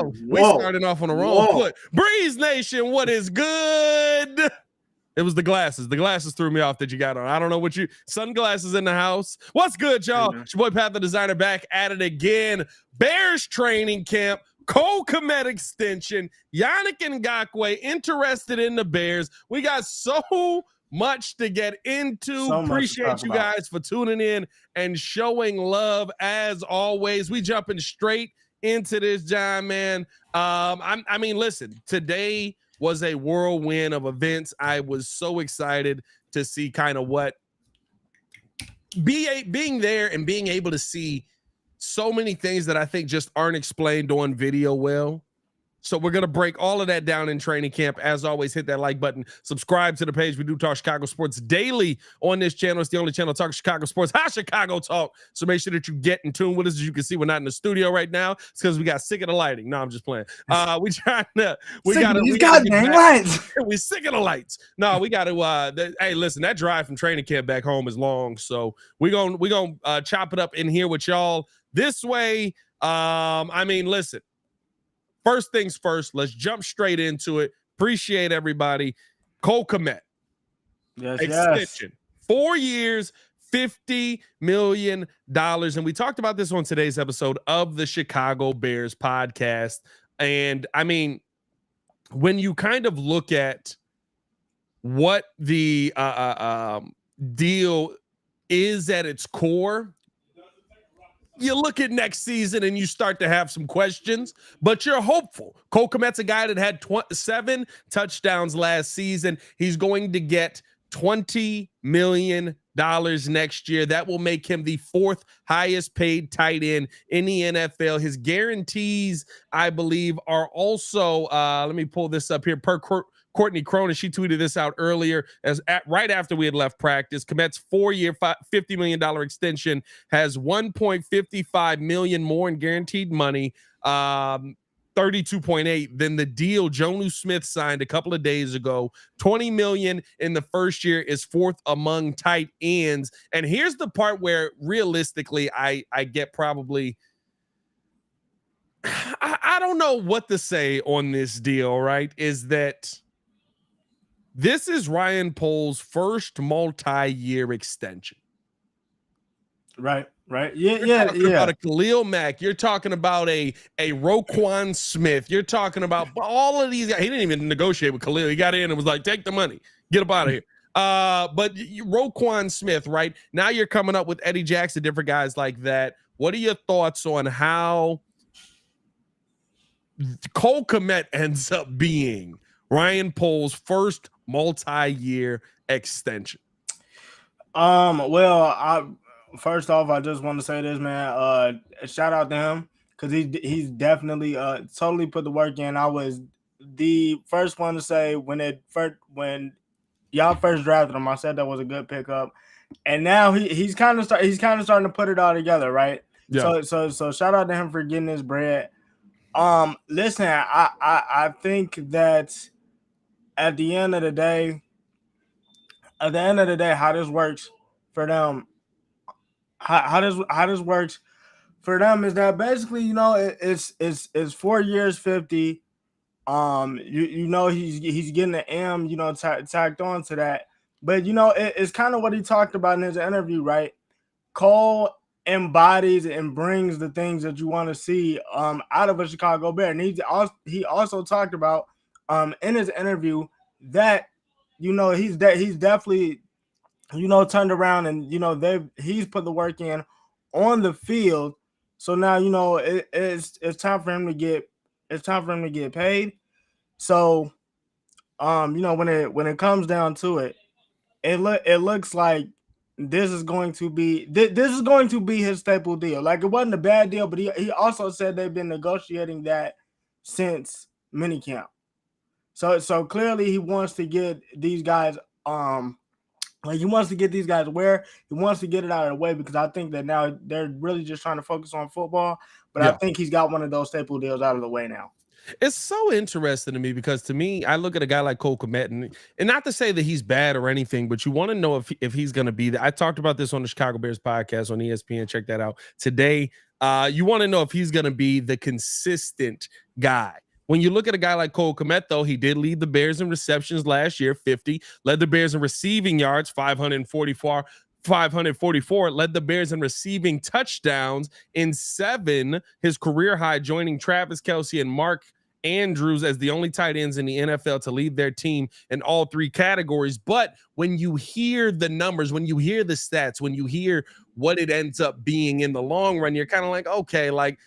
We started off on the wrong foot. Breeze Nation, what is good? It was the glasses. The glasses threw me off that you got on. I don't know what sunglasses in the house. What's good, y'all? It's your boy Pat the Designer back at it again. Bears training camp. Cole Kmet extension. Yannick Ngakoue interested in the Bears. We got so much to get into. Appreciate you guys for tuning in and showing love as always. We jumping straight into this, John, man. I mean, listen, today was a whirlwind of events. I was so excited to see kind of what being there and being able to see so many things that I think just aren't explained on video well. So we're going to break all of that down in training camp. As always, hit that like button. Subscribe to the page. We do talk Chicago sports daily on this channel. It's the only channel talking Chicago sports. How Chicago talk. So make sure that you get in tune with us. As you can see, we're not in the studio right now. It's because we got sick of the lighting. No, I'm just playing. We sick of the lights. No, we got to. Hey, listen, that drive from training camp back home is long. So we're gonna chop it up in here with y'all this way. I mean, listen. First things first, let's jump straight into it. Appreciate everybody. Cole Kmet. Yes, extension. 4 years, $50 million. And we talked about this on today's episode of the Chicago Bears podcast. And I mean, when you kind of look at what the deal is at its core, you look at next season and you start to have some questions, but you're hopeful. Cole Kmet's a guy that had 7 touchdowns last season. He's going to get $20 million next year. That will make him the 4th highest paid tight end in the NFL. His guarantees, I believe, are also, let me pull this up here, per Courtney Cronin. She tweeted this out earlier right after we had left practice. Kmet's 4-year, $50 million extension has $1.55 million more in guaranteed money, 32.8 than the deal Jonnu Smith signed a couple of days ago. $20 million in the first year is 4th among tight ends. And here's the part where realistically I get probably I don't know what to say on this deal, right? Is that this is Ryan Poles' first multi-year extension. Right. You're talking about a Khalil Mack. You're talking about a Roquan Smith. You're talking about all of these guys. He didn't even negotiate with Khalil. He got in and was like, take the money. Get up out of here. But Roquan Smith, right? Now you're coming up with Eddie Jackson, different guys like that. What are your thoughts on how Cole Kmet ends up being Ryan Poles' first multi-year extension? Well, first off, I just want to say this, man. Shout out to him because he's definitely totally put the work in. I was the first one to say when y'all first drafted him, I said that was a good pickup, and now he's kind of starting to put it all together, right? Yeah. So shout out to him for getting his bread. Listen, I think that at the end of the day, how this works for them, how this works for them is that basically, it's 4 years, 50. He's getting an M, tacked on to that. But it's kind of what he talked about in his interview, right? Cole embodies and brings the things that you want to see out of a Chicago Bear. And he also talked about in his interview that he's definitely turned around and he's put the work in on the field. So now it's time for him to get paid. So when it comes down to it, it looks like this is going to be his staple deal. Like, it wasn't a bad deal, but he also said they've been negotiating that since minicamp. So clearly he wants to get these guys he wants to get these guys where he wants to get it out of the way, because I think that now they're really just trying to focus on football. But yeah. I think he's got one of those staple deals out of the way now. It's so interesting to me because, to me, I look at a guy like Cole Kmet, and not to say that he's bad or anything, but you want to know if he's going to be there. I talked about this on the Chicago Bears podcast on ESPN. Check that out. Today, You want to know if he's going to be the consistent guy. When you look at a guy like Cole Kmet, though, he did lead the Bears in receptions last year, 50, led the Bears in receiving yards, 544, led the Bears in receiving touchdowns in 7, his career high, joining Travis Kelce and Mark Andrews as the only tight ends in the NFL to lead their team in all 3 categories. But when you hear the numbers, when you hear the stats, when you hear what it ends up being in the long run, you're kind of like, okay, like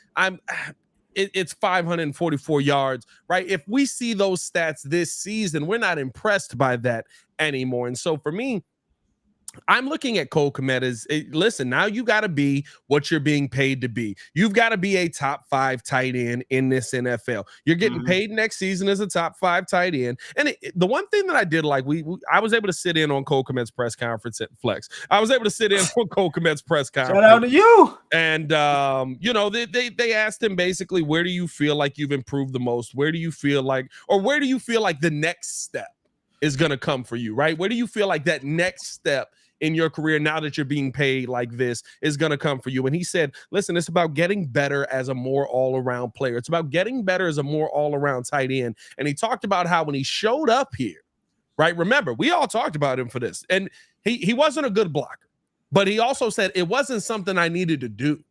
it's 544 yards, right? If we see those stats this season, we're not impressed by that anymore. And so for me, I'm looking at Cole Kmet as, listen, now you got to be what you're being paid to be. You've got to be a top 5 tight end in this NFL. You're getting paid next season as a top 5 tight end. And the one thing that I did like, I was able to sit in on Cole Kmet's press conference at Flex. I was able to sit in on Cole Kmet's press conference. Shout out to you. And, they asked him basically, where do you feel like you've improved the most? Where do you feel like the next step is going to come for you, right? Where do you feel like that next step in your career, now that you're being paid like this, is going to come for you? And he said, listen, it's about getting better as a more all-around player. It's about getting better as a more all-around tight end. And he talked about how when he showed up here, right? Remember, we all talked about him for this. And he wasn't a good blocker, but he also said it wasn't something I needed to do.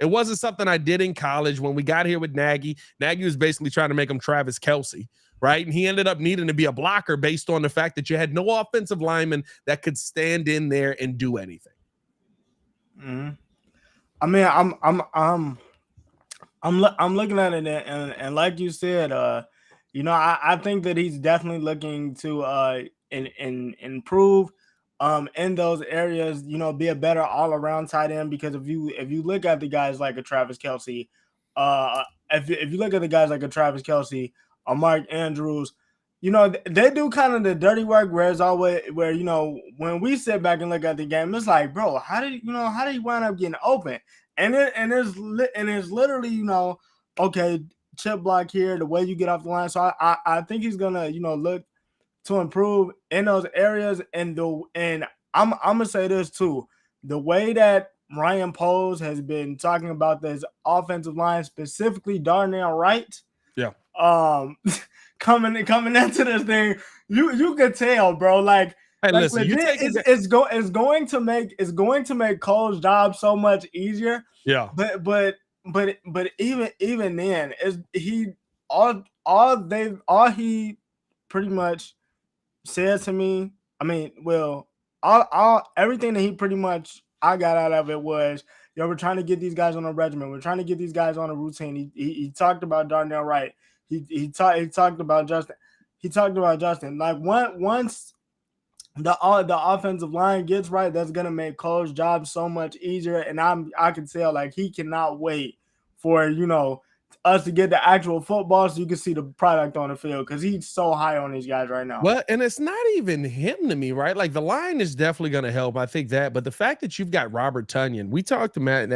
It wasn't something I did in college when we got here with Nagy. Nagy was basically trying to make him Travis Kelce, right? And he ended up needing to be a blocker based on the fact that you had no offensive lineman that could stand in there and do anything. Mm-hmm. I mean, I'm looking at it, and like you said, I think that he's definitely looking to improve in those areas, be a better all-around tight end, because if you look at the guys like a Travis Kelce, if you look at the guys like a Travis Kelce or Mark Andrews, they do kind of the dirty work, where when we sit back and look at the game, it's like, bro, how did you wind up getting open? And it's literally, okay, chip block here, the way you get off the line. So I think he's gonna, look to improve in those areas. And I'm gonna say this too, the way that Ryan Poles has been talking about this offensive line, specifically Darnell Wright. Yeah. Coming into this thing, you could tell, bro. Like, hey, listen, it's going to make Cole's job so much easier. Yeah. But even then, all he pretty much said to me, I mean, well, everything that he pretty much I got out of it was, we're trying to get these guys on a regimen. We're trying to get these guys on a routine. He talked about Darnell Wright. He talked about Justin. He talked about Justin. Like, once the offensive line gets right, that's gonna make Cole's job so much easier. And I can tell, like, he cannot wait for us to get the actual football so you can see the product on the field, because he's so high on these guys right now. Well, and it's not even him to me, right? Like, the line is definitely going to help. I think that, but the fact that you've got Robert Tonyan, we talked to Matt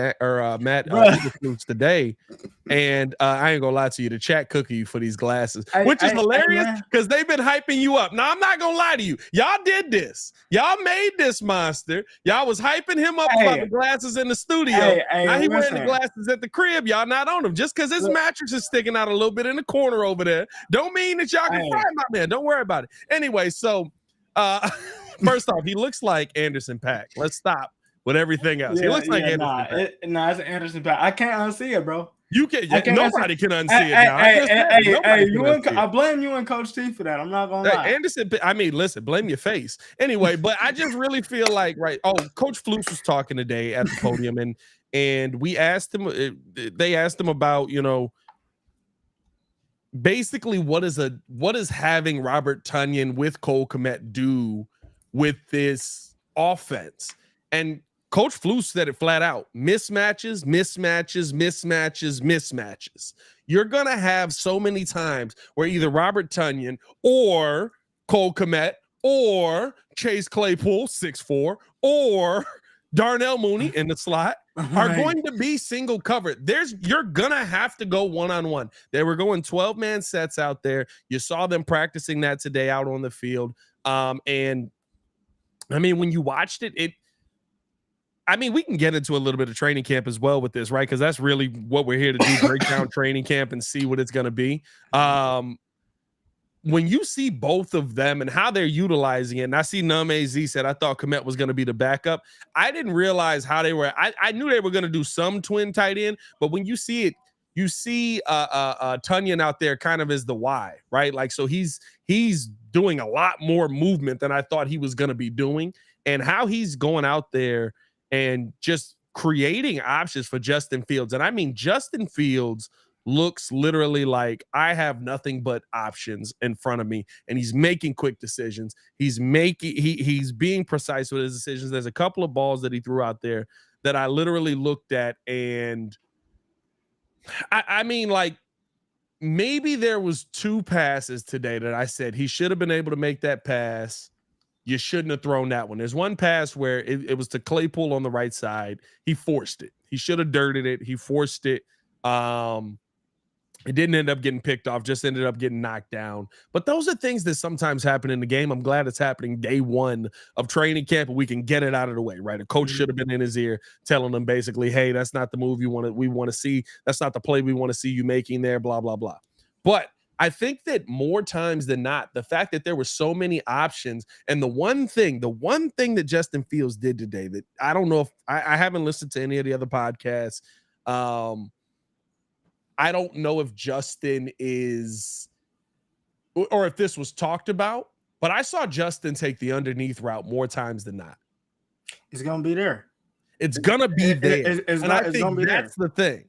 today, and I ain't gonna lie to you, the chat cookie you for these glasses, which is hilarious because they've been hyping you up. Now, I'm not gonna lie to you, y'all did this, y'all made this monster, y'all was hyping him up about the glasses in the studio. Now he wearing the glasses at the crib, y'all not on him. Just because his mattress is sticking out a little bit in the corner over there don't mean that y'all can fry my man. Don't worry about it. Anyway, so first off, he looks like Anderson .Paak. Let's stop with everything else. He looks like Anderson .Paak. It's an Anderson .Paak. I can't unsee it, bro. You can. Nobody can unsee it now. I blame you and Coach T for that. I'm not gonna lie. Anderson, I mean, listen, blame your face. Anyway, but I just really feel like, right. Oh, Coach Flus was talking today at the podium, and we asked him. They asked him about, basically what is having Robert Tonyan with Cole Kmet do with this offense. And Coach Flus said it flat out: mismatches. You're going to have so many times where either Robert Tonyan or Cole Kmet or Chase Claypool, 6'4", or Darnell Mooney in the slot are going to be single covered. You're gonna have to go one-on-one. They were going 12-man sets out there. You saw them practicing that today out on the field. And I mean, when you watched it, I mean, we can get into a little bit of training camp as well with this, right? Because that's really what we're here to do, break down training camp and see what it's going to be. When you see both of them and how they're utilizing it, and I see Numb AZ said, I thought Kmet was going to be the backup. I didn't realize how they were. I knew they were going to do some twin tight end, but when you see it, you see Tunyon out there kind of as the Y, right? Like, so he's doing a lot more movement than I thought he was going to be doing, and how he's going out there and just creating options for Justin Fields. And I mean, Justin Fields looks literally like I have nothing but options in front of me, and he's making quick decisions. He's being precise with his decisions. There's a couple of balls that he threw out there that I literally looked at, and I mean, like, maybe there was 2 passes today that I said he should have been able to make that pass. You shouldn't have thrown that one. There's one pass where it was to Claypool on the right side. He forced it. He should have dirted it. He forced it. It didn't end up getting picked off, just ended up getting knocked down. But those are things that sometimes happen in the game. I'm glad it's happening day 1 of training camp, and we can get it out of the way, right? A coach should have been in his ear telling him basically, hey, that's not the move we want to see. That's not the play we want to see you making there, blah, blah, blah. But I think that more times than not, the fact that there were so many options, and the one thing that Justin Fields did today that I don't know if I haven't listened to any of the other podcasts. I don't know if Justin is, or if this was talked about, but I saw Justin take the underneath route more times than not. It's going to be there. It's going to be there. And I think that's the thing.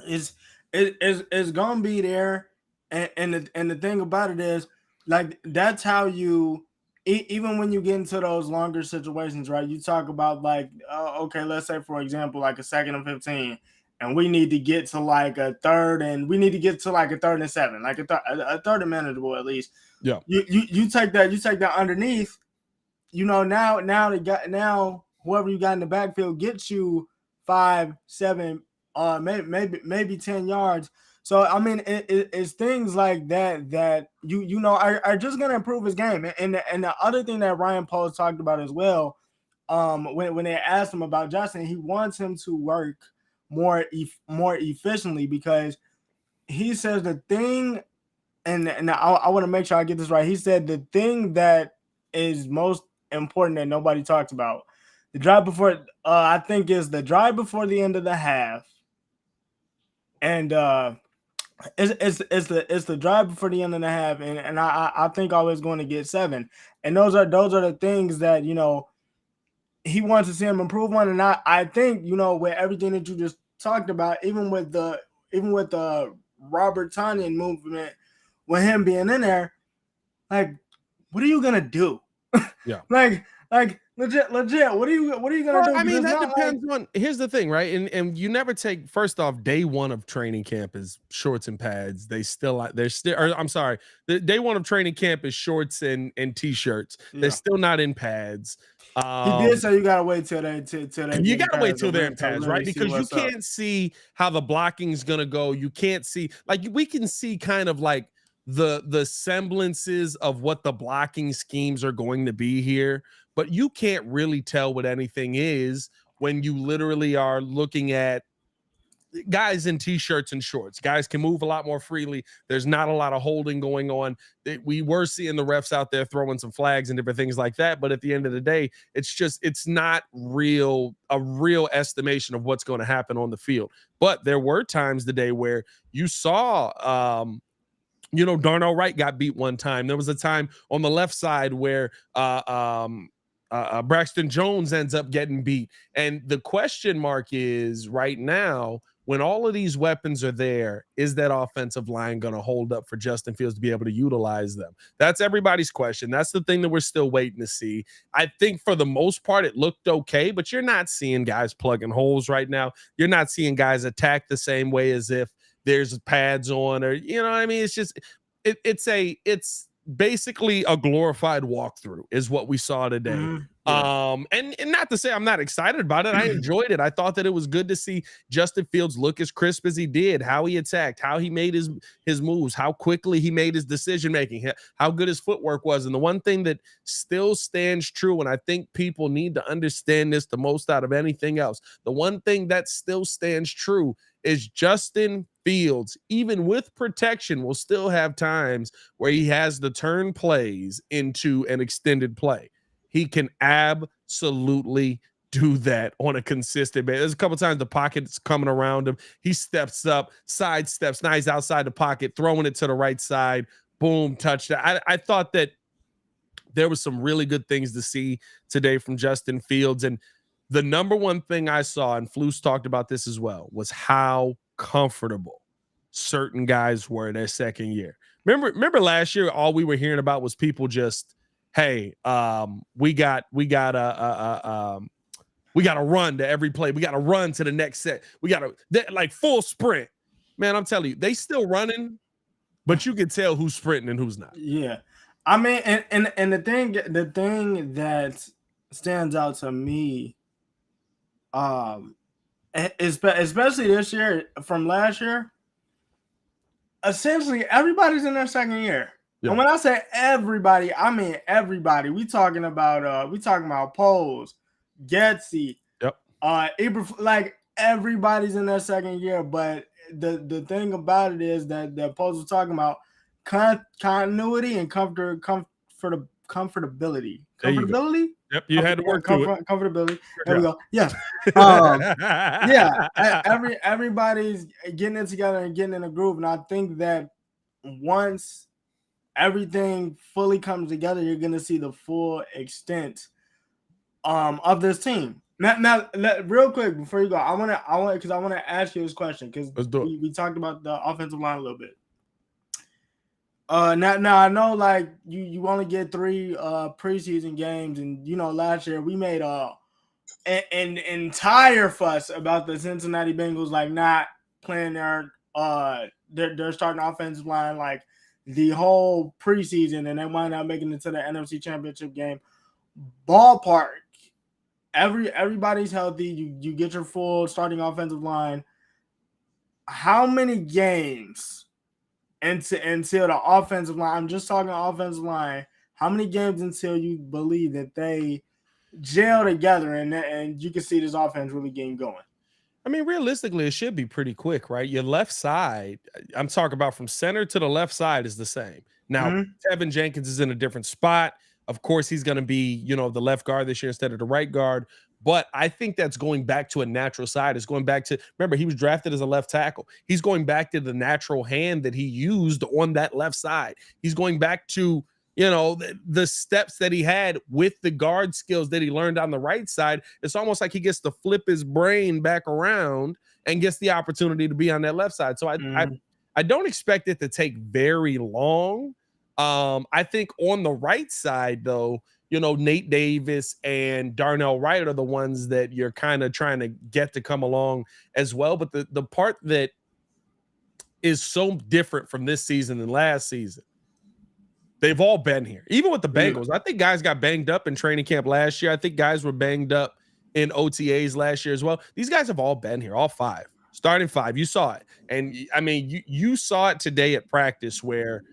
It's going to be there. And the thing about it is, like, that's how you, even when you get into those longer situations, right? You talk about, like, okay, let's say, for example, like a 2nd and 15. And we need to get to like a 3rd, and we need to get to like a 3rd and 7, like a 3rd and manageable at least. Yeah. You take that underneath. You know, now whoever you got in the backfield gets you 5, 7, maybe 10 yards. So I mean, it's things like that you know are just gonna improve his game. And the other thing that Ryan Poles talked about as well, when they asked him about Justin, he wants him to work more efficiently, because he says the thing, and I want to make sure I get this right. He said the thing that is most important that nobody talks about, the drive before, I think, is the drive before the end of the half, and it's the drive before the end of the half, and I think always going to get 7, and those are the things that, you know, he wants to see him improve on. And I think, you know, with everything that you just talked about, even with the Robert Tonyan movement, with him being in there, like, what are you gonna do? Yeah. like legit. What are you gonna do? I mean, that depends on. Here's the thing, right? And you never take, first off, day 1 of training camp is shorts and pads. I'm sorry, the day 1 of training camp is shorts and t-shirts. Yeah. They're still not in pads. He did say you gotta wait till they. You gotta wait till they're in pads, right? Because you can't see how the blocking's gonna go. You can't see, like, we can see kind of like the semblances of what the blocking schemes are going to be here, but you can't really tell what anything is when you literally are looking at guys in t-shirts and shorts. Guys can move a lot more freely. There's not a lot of holding going on. We were seeing the refs out there throwing some flags and different things like that, but at the end of the day, it's not a real estimation of what's going to happen on the field. But there were times today where you saw you know, Darnell Wright got beat one time. There was a time on the left side where Braxton Jones ends up getting beat. And the question mark is, right now, when all of these weapons are there, is that offensive line going to hold up for Justin Fields to be able to utilize them? That's everybody's question. That's the thing that we're still waiting to see. I think for the most part, it looked okay, but you're not seeing guys plugging holes right now. You're not seeing guys attack the same way as if there's pads on, or, you know what I mean? It's just, it's basically a glorified walkthrough is what we saw today. And not to say I'm not excited about it. I enjoyed it. I thought that it was good to see Justin Fields look as crisp as he did, how he attacked, how he made his moves, how quickly he made his decision making, how good his footwork was. And the one thing that still stands true, and I think people need to understand this the most out of anything else, the one thing that still stands true is Justin Fields, even with protection, will still have times where he has to turn plays into an extended play. He can absolutely do that on a consistent basis. There's a couple times the pocket's coming around him. He steps up, side steps. Now he's outside the pocket, throwing it to the right side. Boom, touchdown. I thought that there was some really good things to see today from Justin Fields. And the number one thing I saw, and Flus talked about this as well, was how comfortable certain guys were their second year. Remember last year, all we were hearing about was people just, hey, we got to run to every play. We got to run to the next set. We got to like full sprint. Man, I'm telling you, they still running, but you can tell who's sprinting and who's not. Yeah, I mean, and the thing that stands out to me, especially this year from last year, essentially everybody's in their second year. Yeah. And when I say everybody, I mean everybody. We talking about Poles, Getsy, like everybody's in their second year. But the thing about it is that the Poles was talking about continuity and comfortability. Comfortability. Yep, you had to work through it. Comfortability. There we go. Yeah. Everybody's getting it together and getting in a groove. And I think that once everything fully comes together, you're going to see the full extent of this team. Now, real quick before you go, I want to ask you this question because we talked about the offensive line a little bit. Now I know like you only get 3 preseason games, and last year we made an entire fuss about the Cincinnati Bengals like not playing their starting offensive line like the whole preseason, and they wind up making it to the NFC Championship game. Ballpark, everybody's healthy. You get your full starting offensive line. How many games until the offensive line? I'm just talking offensive line. How many games until you believe that they gel together and you can see this offense really getting going? I mean, realistically, it should be pretty quick, right? Your left side, I'm talking about from center to the left side, is the same. Now, Tevin Jenkins is in a different spot. Of course, he's going to be, the left guard this year instead of the right guard. But I think that's going back to a natural side. It's going back to, remember, he was drafted as a left tackle. He's going back to the natural hand that he used on that left side. He's going back to, the steps that he had with the guard skills that he learned on the right side. It's almost like he gets to flip his brain back around and gets the opportunity to be on that left side. So I don't expect it to take very long. I think on the right side, though, Nate Davis and Darnell Wright are the ones that you're kind of trying to get to come along as well. But the part that is so different from this season than last season, they've all been here. Even with the Bengals, I think guys got banged up in training camp last year. I think guys were banged up in OTAs last year as well. These guys have all been here, all 5. Starting 5, you saw it. And, I mean, you saw it today at practice where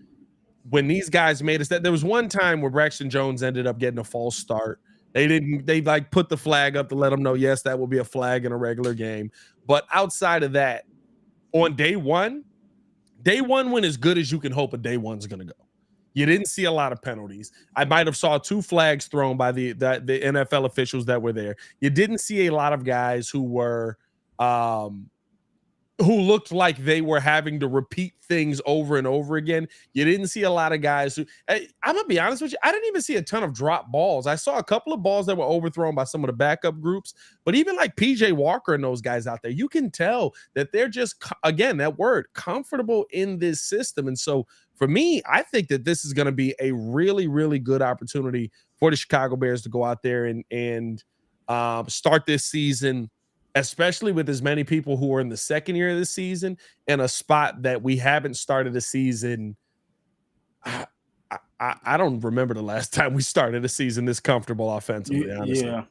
when these guys made us, that there was one time where Braxton Jones ended up getting a false start. They like put the flag up to let them know, yes, that will be a flag in a regular game. But outside of that, on day one went as good as you can hope a day one's going to go. You didn't see a lot of penalties. I might have saw 2 flags thrown by the NFL officials that were there. You didn't see a lot of guys who were who looked like they were having to repeat things over and over again. You didn't see a lot of guys who, I'm going to be honest with you, I didn't even see a ton of drop balls. I saw a couple of balls that were overthrown by some of the backup groups, but even like PJ Walker and those guys out there, you can tell that they're just, again, that word, comfortable in this system. And so for me, I think that this is going to be a really, really good opportunity for the Chicago Bears to go out there and start this season, especially with as many people who are in the second year of the season, in a spot that we haven't started the season. I don't remember the last time we started a season this comfortable offensively, honestly. Yeah.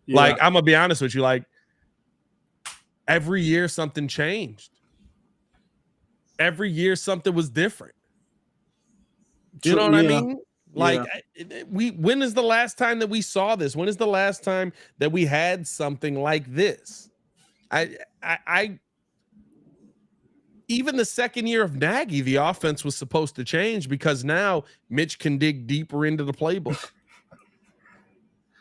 Like, I'm gonna be honest with you, like every year something changed. Every year something was different. You know what I mean? Like when is the last time that we saw this? When is the last time that we had something like this? I even the second year of Nagy, the offense was supposed to change because now Mitch can dig deeper into the playbook,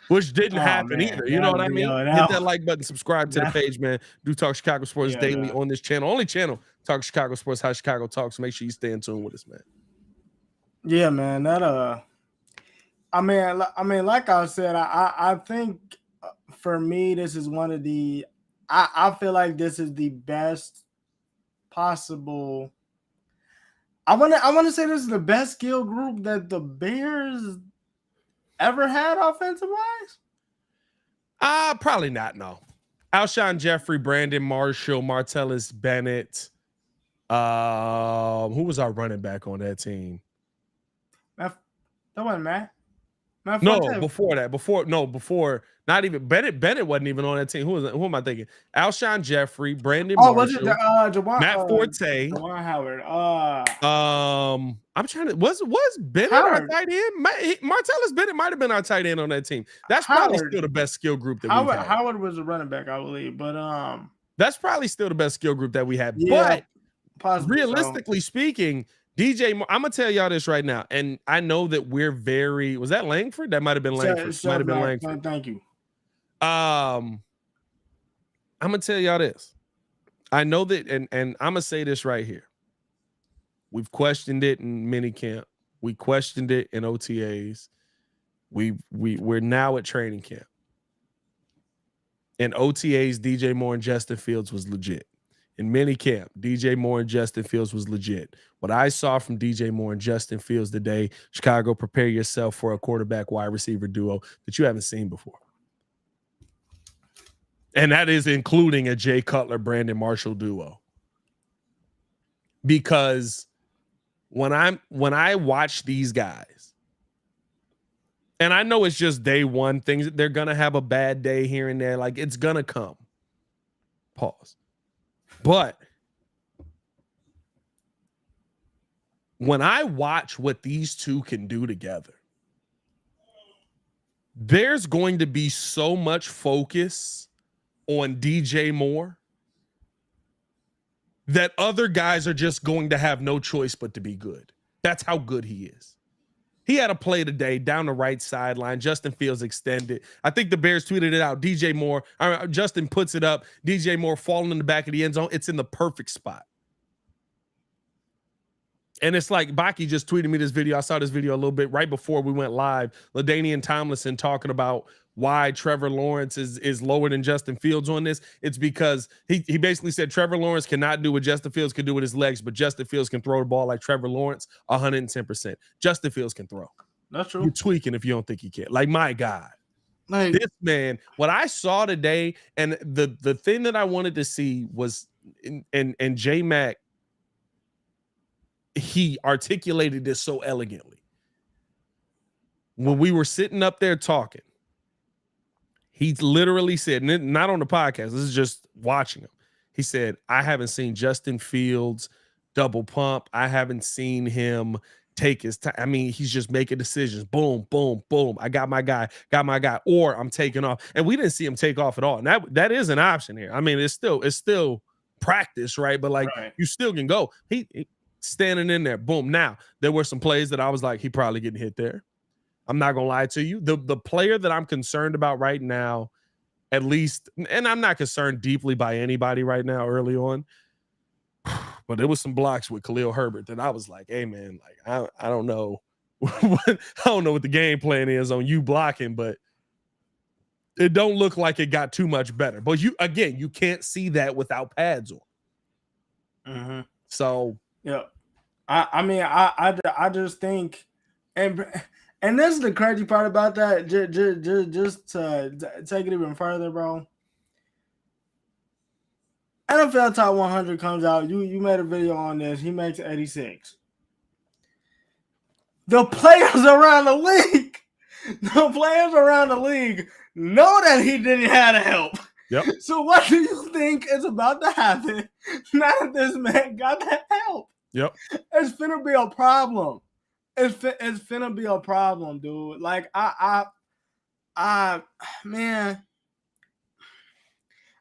which didn't happen either. You know what I mean? Hit that like button, subscribe to the page, man. Do Talk Chicago Sports daily on this channel. Only channel, Talk Chicago Sports, how Chicago talks. Make sure you stay in tune with us, man. Yeah, man. That I mean, like I said, I think for me, this is one of the. I feel like this is the best possible. I want to say this is the best skill group that the Bears ever had offensive wise. Probably not. No. Alshon Jeffrey, Brandon Marshall, Martellus Bennett. Who was our running back on that team? That wasn't Matt. No, before that. Before not even Bennett wasn't even on that team. Who am I thinking? Alshon Jeffrey, Brandon Marshall, Matt Forte, Jawan Howard. I'm trying to was Bennett Howard. our tight end? Martellus Bennett might have been our tight end on that team. That's probably still the best skill group that we had. Howard was a running back, I believe, but that's probably still the best skill group that we had. Yeah, but realistically speaking, DJ, I'm gonna tell y'all this right now, and I know that we're very. Was that Langford? That might have been Langford. Might have been Langford. Thank you. I'm gonna tell y'all this. I know that, and I'm gonna say this right here. We've questioned it in minicamp. We questioned it in OTAs. We're now at training camp. In OTAs, DJ Moore and Justin Fields was legit. In minicamp, DJ Moore and Justin Fields was legit. What I saw from DJ Moore and Justin Fields today, Chicago, prepare yourself for a quarterback wide receiver duo that you haven't seen before. And that is including a Jay Cutler, Brandon Marshall duo. Because when I watch these guys, and I know it's just day one, things they're gonna have a bad day here and there, like it's gonna come. Pause. But when I watch what these two can do together, there's going to be so much focus on DJ Moore that other guys are just going to have no choice but to be good. That's how good he is. He had a play today down the right sideline. Justin Fields extended. I think the Bears tweeted it out. DJ Moore, Justin puts it up. DJ Moore falling in the back of the end zone. It's in the perfect spot. And it's like Baki just tweeted me this video. I saw this video a little bit right before we went live. LaDainian Tomlinson talking about why Trevor Lawrence is lower than Justin Fields on this. It's because he basically said Trevor Lawrence cannot do what Justin Fields can do with his legs, but Justin Fields can throw the ball like Trevor Lawrence 110%. Justin Fields can throw. That's true. You're tweaking if you don't think he can. Like, my God. Like, this man, what I saw today, and the thing that I wanted to see was, and J-Mac, he articulated this so elegantly. When we were sitting up there talking, he literally said, not on the podcast, this is just watching him. He said, I haven't seen Justin Fields double pump. I haven't seen him take his time. I mean, he's just making decisions. Boom, boom, boom. I got my guy, or I'm taking off. And we didn't see him take off at all. And that is an option here. I mean, it's still practice, right? But like, you still can go. He standing in there. Boom. Now, there were some plays that I was like, he probably getting hit there. I'm not gonna lie to you. The player that I'm concerned about right now, at least, and I'm not concerned deeply by anybody right now early on, but there was some blocks with Khalil Herbert that I was like, hey man, like I don't know. I don't know what the game plan is on you blocking, but it don't look like it got too much better. But you can't see that without pads on. Mm-hmm. So yeah. I mean, I just think, and this is the crazy part about that. Just to take it even further, bro. NFL Top 100 comes out. You made a video on this. He makes 86. the players around the league, know that he didn't have the help. Yep. So what do you think is about to happen now that this man got that help? Yep. It's finna be a problem. It's finna be a problem, dude. Like man.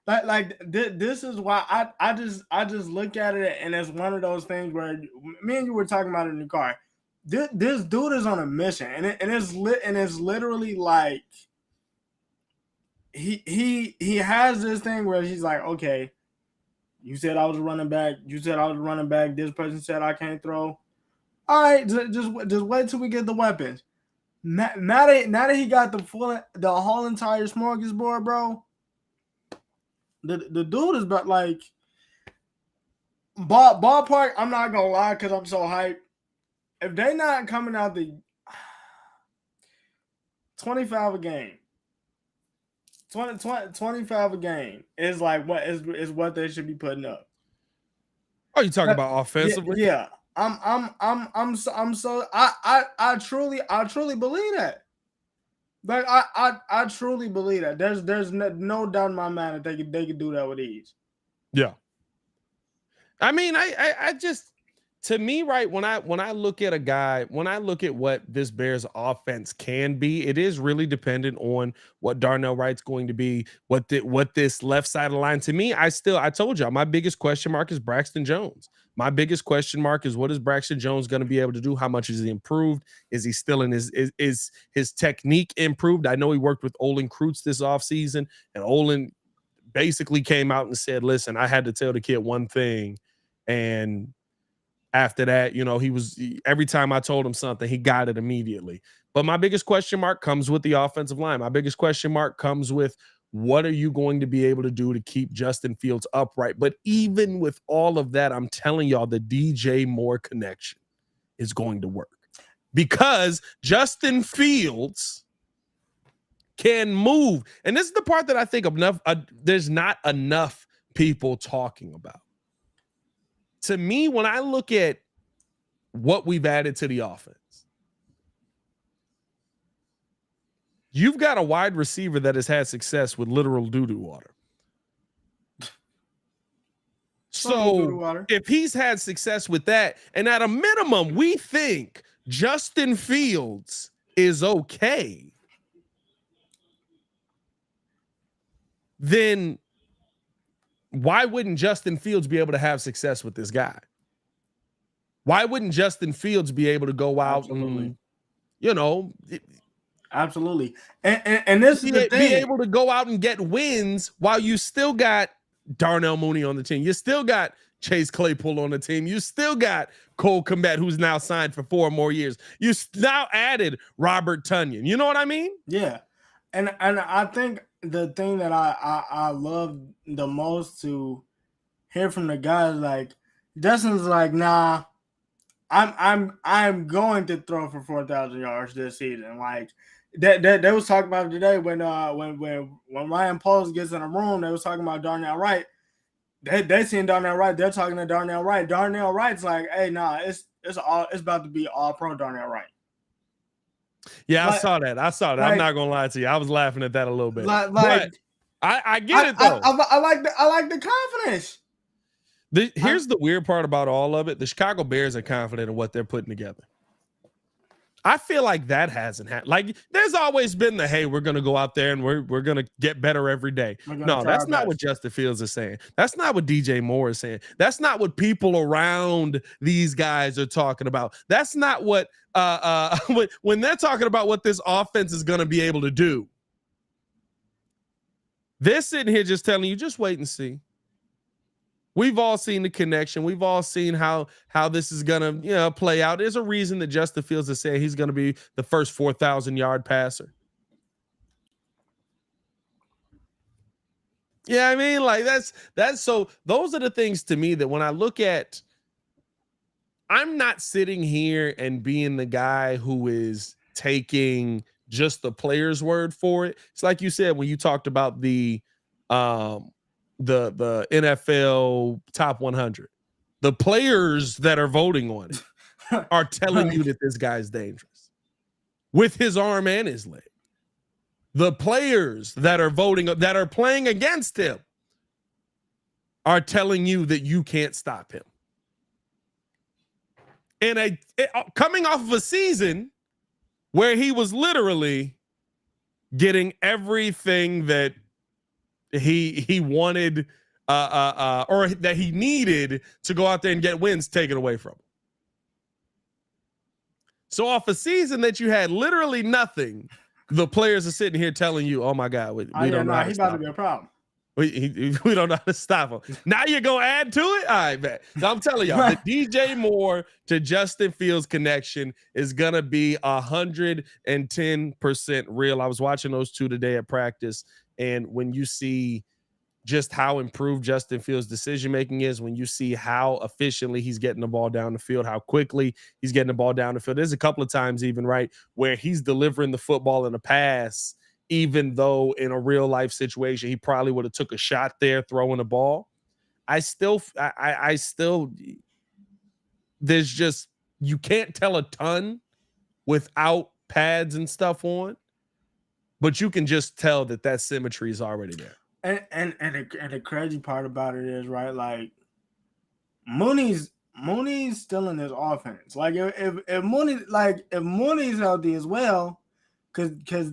This is why I just look at it, and it's one of those things where me and you were talking about it in the car. This dude is on a mission, and it's literally like he has this thing where he's like, okay, you said I was a running back. You said I was a running back. This person said I can't throw. All right, just wait till we get the weapons. Now that he got the whole entire smorgasbord, bro. The dude is but like ballpark. I'm not gonna lie because I'm so hyped. If they not coming out the 25 a game, 25 a game is like what is what they should be putting up. Oh, you talking about offensively? Yeah. I'm so I truly believe that. Like I truly believe that. There's no doubt in my mind that they could do that with ease. Yeah. I mean, I just, to me, right, when I look at a guy, when I look at what this Bears offense can be, it is really dependent on what Darnell Wright's going to be, what this left side of the line. To me, I told y'all, my biggest question mark is Braxton Jones. My biggest question mark is, what is Braxton Jones going to be able to do? How much is he improved? Is he still in is his technique improved? I know he worked with Olin Kreutz this offseason, and Olin basically came out and said, listen, I had to tell the kid one thing. And after that, every time I told him something, he got it immediately. But my biggest question mark comes with the offensive line. My biggest question mark comes with, what are you going to be able to do to keep Justin Fields upright? But even with all of that, I'm telling y'all, the DJ Moore connection is going to work, because Justin Fields can move. And this is the part that I think there's not enough people talking about. To me, when I look at what we've added to the offense, you've got a wide receiver that has had success with literal doo-doo water. So if he's had success with that, and at a minimum, we think Justin Fields is okay, then why wouldn't Justin Fields be able to have success with this guy? Why wouldn't Justin Fields be able to go out and, absolutely. And this is the thing. Be able to go out and get wins while you still got Darnell Mooney on the team. You still got Chase Claypool on the team. You still got Cole Kmet, who's now signed for 4 more years. You now added Robert Tonyan. You know what I mean? Yeah. And I think the thing that I love the most to hear from the guys, like Justin's like, nah, I'm going to throw for 4,000 yards this season. Like they was talking about it today when Ryan Poles gets in the room. They was talking about Darnell Wright. They seen Darnell Wright. They're talking to Darnell Wright. Darnell Wright's like, hey, nah, it's about to be all pro Darnell Wright. Yeah, I saw that. Like, I'm not gonna lie to you. I was laughing at that a little bit. But I get it though. I like the confidence. Here's the weird part about all of it. The Chicago Bears are confident in what they're putting together. I feel like that hasn't happened. Like, there's always been the, hey, we're going to go out there and we're going to get better every day. No, that's not what Justin Fields is saying. That's not what DJ Moore is saying. That's not what people around these guys are talking about. That's not what when they're talking about what this offense is going to be able to do. They're sitting here just telling you, just wait and see. We've all seen the connection. We've all seen how this is going to play out. There's a reason that Justin Fields is saying he's going to be the first 4,000-yard passer. Yeah, I mean, like that's so those are the things to me that when I look at, I'm not sitting here and being the guy who is taking just the player's word for it. It's like you said when you talked about the NFL top 100, the players that are voting on it. are telling you that this guy's dangerous with his arm and his leg. The players that are playing against him are telling you that you can't stop him. And coming off of a season where he was literally getting everything that he wanted or that he needed to go out there and get wins taken away from him. So off a season that you had literally nothing, the players are sitting here telling you, "Oh my God, we don't know how to stop him. Be a problem. We don't know how to stop him." Now you're gonna add to it, all right, man. So I'm telling y'all, the DJ Moore to Justin Fields connection is gonna be 110% real. I was watching those two today at practice, and when you see just how improved Justin Fields' decision making is, when you see how efficiently he's getting the ball down the field, how quickly he's getting the ball down the field. There's a couple of times even, right, where he's delivering the football in a pass, even though in a real life situation, he probably would have took a shot there throwing the ball. I still, there's just, you can't tell a ton without pads and stuff on, but you can just tell that symmetry is already there. And the crazy part about it is, right, like Mooney's still in his offense. Like if Mooney's healthy as well, because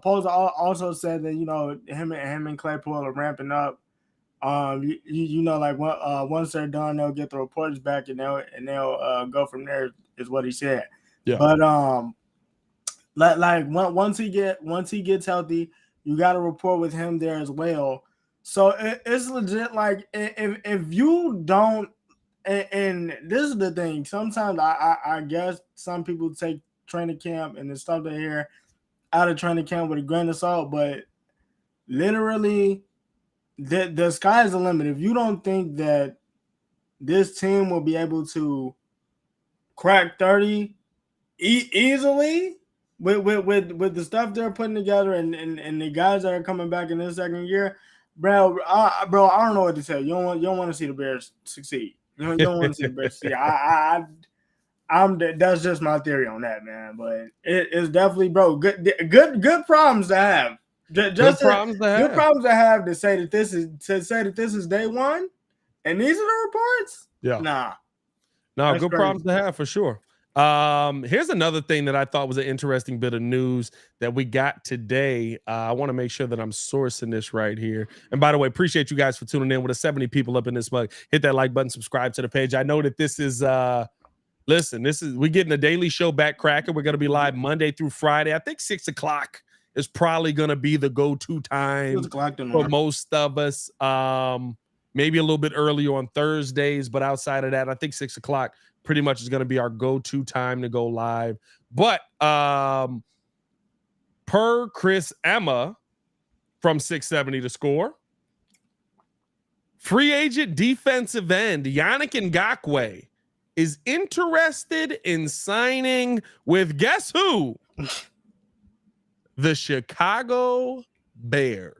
Posa also said that, you know, him and Claypool are ramping up. You know, like once they're done, they'll get the reports back and they'll go from there, is what he said. Yeah. But like once he gets healthy, you got to report with him there as well. So it's legit. Like if you don't, and this is the thing. Sometimes I guess some people take training camp and the stuff they hear out of training camp with a grain of salt, but literally the sky is the limit. If you don't think that this team will be able to crack 30 easily with the stuff they're putting together and the guys that are coming back in this second year, bro, I don't know what to say. You don't want to see the Bears succeed. You don't want to see the Bears succeed. That's just my theory on that, man. But it's definitely, bro, good problems to have. Good problems to have to say that this is day one, and these are the reports. Yeah, no, good problems to have for sure. Here's another thing that I thought was an interesting bit of news that we got today. I want to make sure that I'm sourcing this right here. And by the way, appreciate you guys for tuning in. With 70 people up in this mug, hit that like button, subscribe to the page. I know that this is we're getting a daily show back cracking. We're going to be live Monday through Friday. I think 6 o'clock is probably going to be the go-to time for most of us. Maybe a little bit earlier on Thursdays, but outside of that, I think 6 o'clock pretty much is going to be our go-to time to go live. But per Chris Emma from 670 to score, free agent defensive end Yannick Ngakoue is interested in signing with, guess who? The Chicago Bears.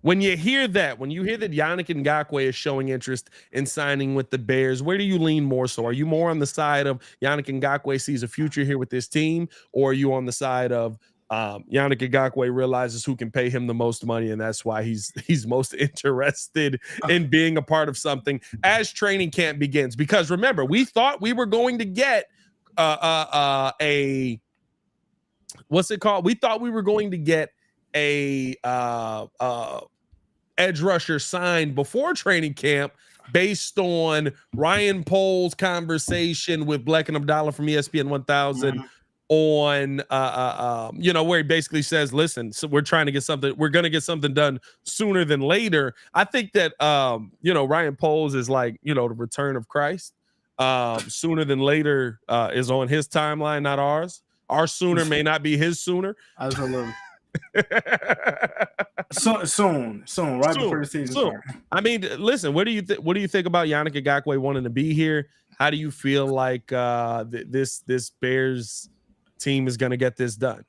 When you hear that Yannick Ngakoue is showing interest in signing with the Bears, where do you lean more so? Are you more on the side of Yannick Ngakoue sees a future here with this team, or are you on the side of Yannick Ngakoue realizes who can pay him the most money, and that's why he's most interested in being a part of something as training camp begins? Because remember, we thought we were going to get what's it called? We thought we were going to get a edge rusher signed before training camp based on Ryan Pohl's conversation with Bleck and Abdallah from ESPN 1000 on where he basically says, listen, so we're going to get something done sooner than later. I think that Ryan Pohl's is like, the return of Christ. Sooner than later is on his timeline, not ours. Our sooner may not be his sooner. Absolutely. Soon, before the season starts. I mean, listen, what do you think about Yannick Ngakoue wanting to be here? How do you feel like this Bears team is going to get this done?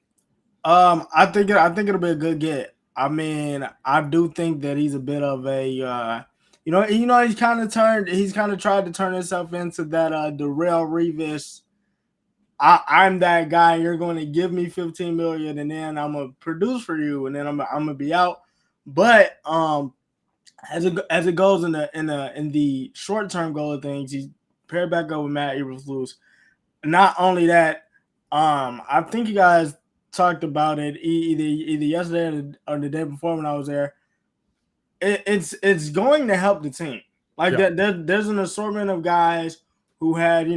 I think it'll be a good get. I mean, I do think that he's a bit of a He's kind of tried to turn himself into that Darrell Revis. I'm that guy. You're going to give me $15 million, and then I'm gonna produce for you, and then I'm gonna be out. But as it goes in the short term goal of things, he's paired back up with Matt Eberflus. Not only that, I think you guys talked about it either yesterday or the day before when I was there. It's going to help the team. Like there's an assortment of guys who had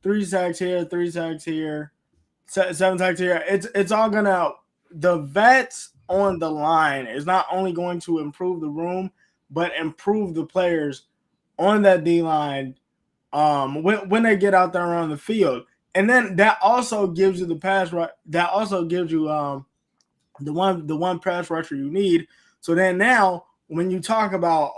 3 sacks here, 3 sacks here, 7 sacks here. It's all gonna, the vets on the line is not only going to improve the room, but improve the players on that D line when they get out there on the field. And then that also gives you the pass rush. That also gives you the one pass rusher you need. So then now when you talk about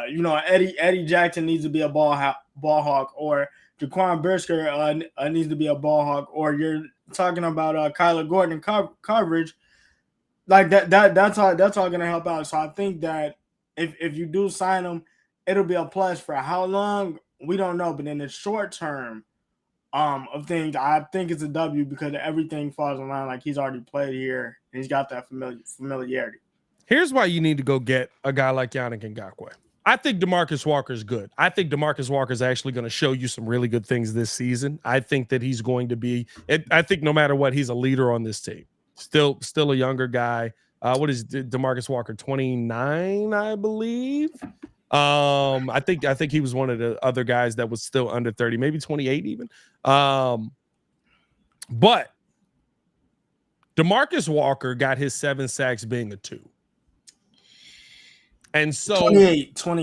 Eddie Jackson needs to be a ball hawk, or Jaquan Brisker needs to be a ball hawk, or you're talking about Kyler Gordon coverage, like that's all going to help out. So I think that if you do sign him, it'll be a plus. For how long, we don't know, but in the short term of things, I think it's a W because everything falls in line. Like, he's already played here and he's got that familiarity. Here's why you need to go get a guy like Yannick Ngakoue. I think DeMarcus Walker's good. I think DeMarcus Walker's actually going to show you some really good things this season. I think that he's going to be, I think no matter what, he's a leader on this team. Still a younger guy. What is DeMarcus Walker? 29, I believe. I think he was one of the other guys that was still under 30, maybe 28 even. But DeMarcus Walker got his 7 sacks being a 2. And so 28 for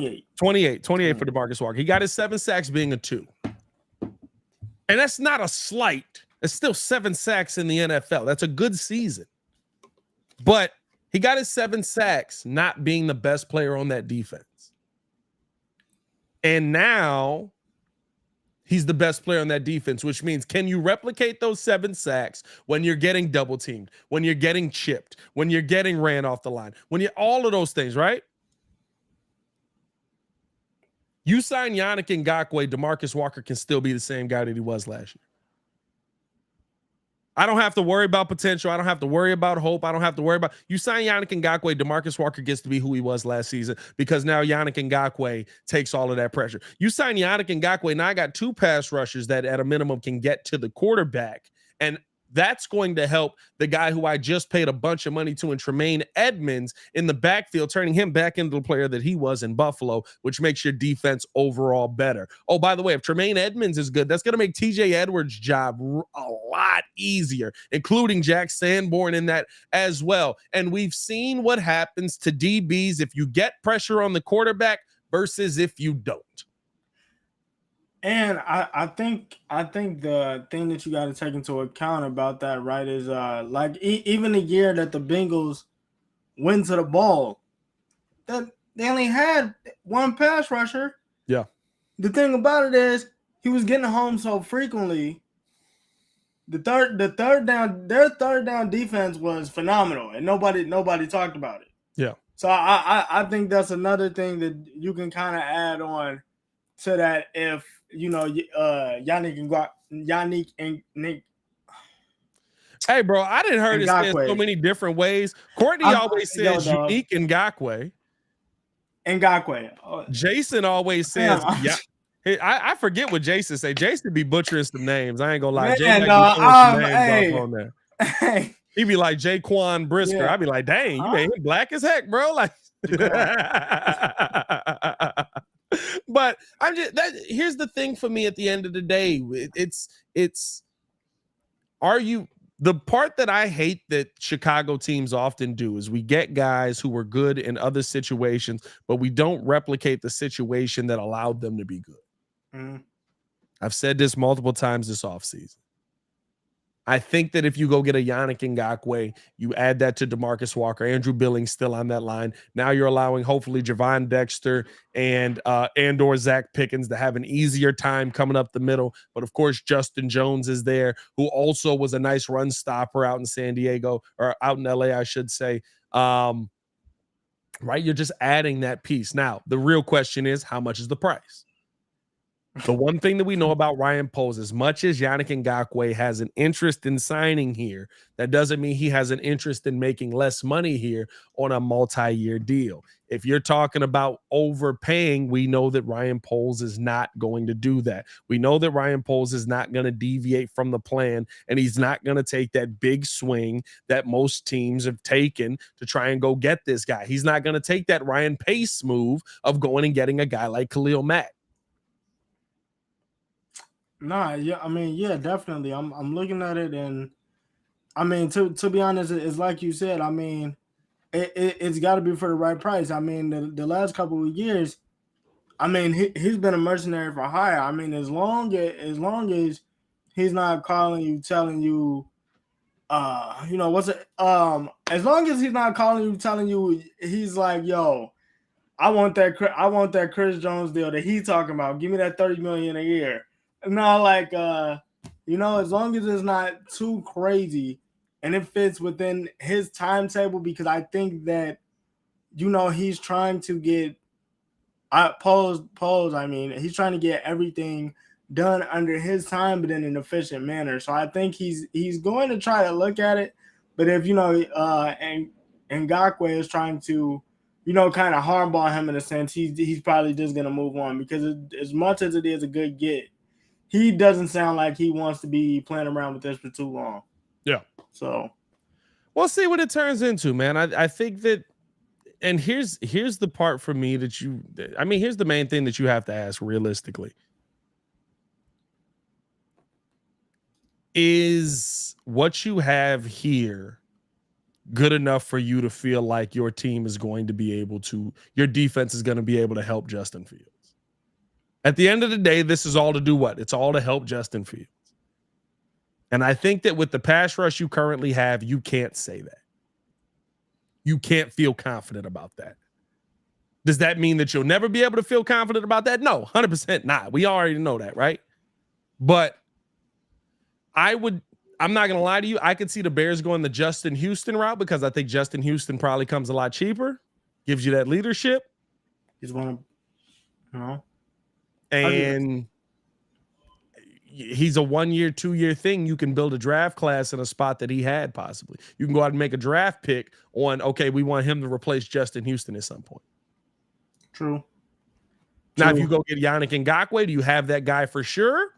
DeMarcus Walker. He got his 7 sacks being a 2. And that's not a slight. It's still 7 sacks in the NFL. That's a good season. But he got his 7 sacks not being the best player on that defense. And now he's the best player on that defense, which means, can you replicate those 7 sacks when you're getting double teamed, when you're getting chipped, when you're getting ran off the line, when you all of those things, right? You sign Yannick Ngakoue, DeMarcus Walker can still be the same guy that he was last year. I don't have to worry about potential. I don't have to worry about hope. I don't have to worry about, you sign Yannick Ngakoue, DeMarcus Walker gets to be who he was last season, because now Yannick Ngakoue takes all of that pressure. You sign Yannick Ngakoue, now I got 2 pass rushers that at a minimum can get to the quarterback, and that's going to help the guy who I just paid a bunch of money to in Tremaine Edmonds in the backfield, turning him back into the player that he was in Buffalo, which makes your defense overall better. Oh, by the way, if Tremaine Edmonds is good, that's going to make TJ Edwards' job a lot easier, including Jack Sanborn in that as well. And we've seen what happens to DBs if you get pressure on the quarterback versus if you don't. And I think the thing that you got to take into account about that, right, is even the year that the Bengals went to the ball, that they only had 1 pass rusher. Yeah. The thing about it is he was getting home so frequently. Their third down defense was phenomenal, and nobody talked about it. Yeah. So I think that's another thing that you can kind of add on to that. If Yannick and Nick. Hey, bro, I didn't heard it said so many different ways. Courtney always says unique Ngakoue. Jason always says, yeah. Hey, I forget what Jason say. Jason be butchering some names. I ain't gonna lie. Jason some names off on there. He be like Jaquan Brisker. Yeah. I be like, dang, you ain't black as heck, bro. Like, but I'm just here's the thing for me at the end of the day. The part that I hate that Chicago teams often do is we get guys who were good in other situations, but we don't replicate the situation that allowed them to be good. Mm. I've said this multiple times this offseason. I think that if you go get a Yannick Ngakoue, you add that to DeMarcus Walker, Andrew Billings still on that line. Now you're allowing hopefully Javon Dexter and or Zach Pickens to have an easier time coming up the middle. But of course, Justin Jones is there, who also was a nice run stopper out in San Diego, or out in LA, I should say. right? You're just adding that piece. Now, the real question is, how much is the price? The one thing that we know about Ryan Poles, as much as Yannick Ngakoue has an interest in signing here, that doesn't mean he has an interest in making less money here on a multi-year deal. If you're talking about overpaying, we know that Ryan Poles is not going to do that. We know that Ryan Poles is not going to deviate from the plan, and he's not going to take that big swing that most teams have taken to try and go get this guy. He's not going to take that Ryan Pace move of going and getting a guy like Khalil Mack. Nah, yeah, I mean, yeah, definitely. I'm looking at it, and I mean, to be honest, it's like you said. I mean, it's got to be for the right price. I mean, the last couple of years, I mean, he's been a mercenary for hire. I mean, as long as he's not calling you, telling you, you know, as long as he's not calling you, telling you, he's like, yo, I want that Chris Jones deal that he's talking about. Give me that $30 million a year. No, like, you know, as long as it's not too crazy and it fits within his timetable, because I think that, you know, he's trying to get Pose. I mean, he's trying to get everything done under his time, but in an efficient manner. So I think he's going to try to look at it. But if, you know, and Ngakoue is trying to, you know, kind of hardball him in a sense, he's probably just going to move on, because as much as it is a good get, he doesn't sound like he wants to be playing around with this for too long. Yeah. So we'll see what it turns into, man. I think that, and here's the part for me that here's the main thing that you have to ask realistically. Is what you have here good enough for you to feel like your team is going to be able to, your defense is going to be able to help Justin Fields? At the end of the day, this is all to do what? It's all to help Justin Fields. And I think that with the pass rush you currently have, you can't say that. You can't feel confident about that. Does that mean that you'll never be able to feel confident about that? No, 100% not. We already know that, right? But I'm not going to lie to you. I could see the Bears going the Justin Houston route, because I think Justin Houston probably comes a lot cheaper, gives you that leadership. he's one of, you know, and he's a 1 year, 2 year thing. You can build a draft class in a spot that he had possibly. You can go out and make a draft pick on, okay, we want him to replace Justin Houston at some point. True. Now, if you go get Yannick Ngakoue, do you have that guy for sure?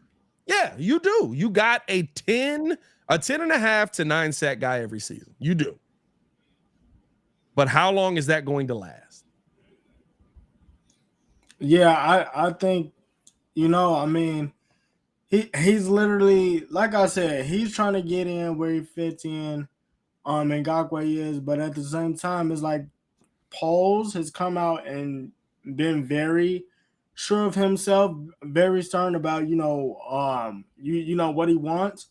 Yeah, you do. You got a 10 and a half to 9 sack guy every season. You do. But how long is that going to last? Yeah, I think, you know, I mean, he's literally, like I said, he's trying to get in where he fits in, and Ngakoue is, but at the same time, it's like Poles has come out and been very sure of himself, very stern about, you know, you know what he wants.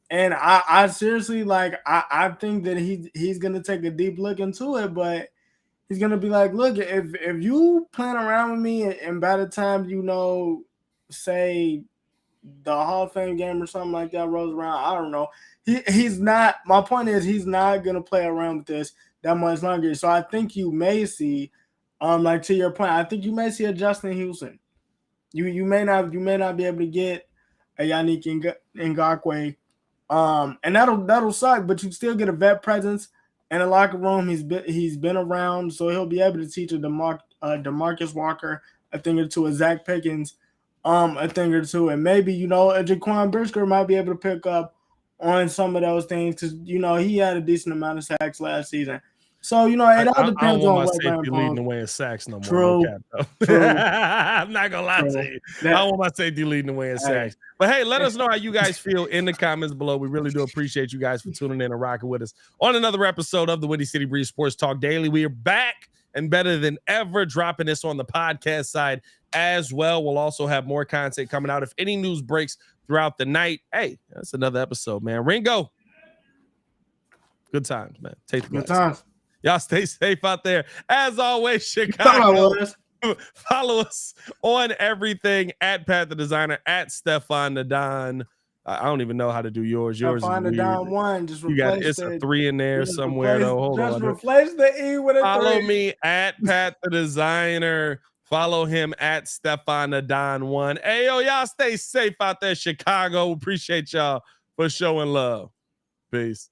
And I seriously, like, I think that he's gonna take a deep look into it, but he's gonna be like, look, if you playing around with me, and by the time, you know, say the Hall of Fame game or something like that rolls around, I don't know. He's not. My point is, he's not gonna play around with this that much longer. So I think you may see, like, to your point, I think you may see a Justin Houston. You may not be able to get a Yannick Ngakoue, and that'll suck. But you still get a vet presence in the locker room. He's been around, so he'll be able to teach a DeMarcus Walker a thing or two, a Zach Pickens a thing or two, and maybe, you know, a Jaquan Brisker might be able to pick up on some of those things, because, you know, he had a decent amount of sacks last season. So, you know, it all depends on what safety leading the way in sacks no more. True. No cap, true. I'm not gonna lie to you. I don't want my safety leading the way in sacks. But hey, let us know how you guys feel in the comments below. We really do appreciate you guys for tuning in and rocking with us on another episode of the Windy City Breeze Sports Talk Daily. We are back and better than ever, dropping this on the podcast side as well. We'll also have more content coming out. If any news breaks throughout the night, hey, that's another episode, man. Ringo, good times, man. Take the good times. Y'all stay safe out there. As always, Chicago. Follow us on everything at Pat the Designer, at Stefan Nadon. I don't even know how to do yours. Yours is Find the weird. down one. Just You got replace it's a 3 in there somewhere though. Hold just on. replace the E with a Follow 3. me at Pat the Designer. Follow him at Stefan the Don 1. Hey yo, y'all stay safe out there, Chicago. Appreciate y'all for showing love. Peace.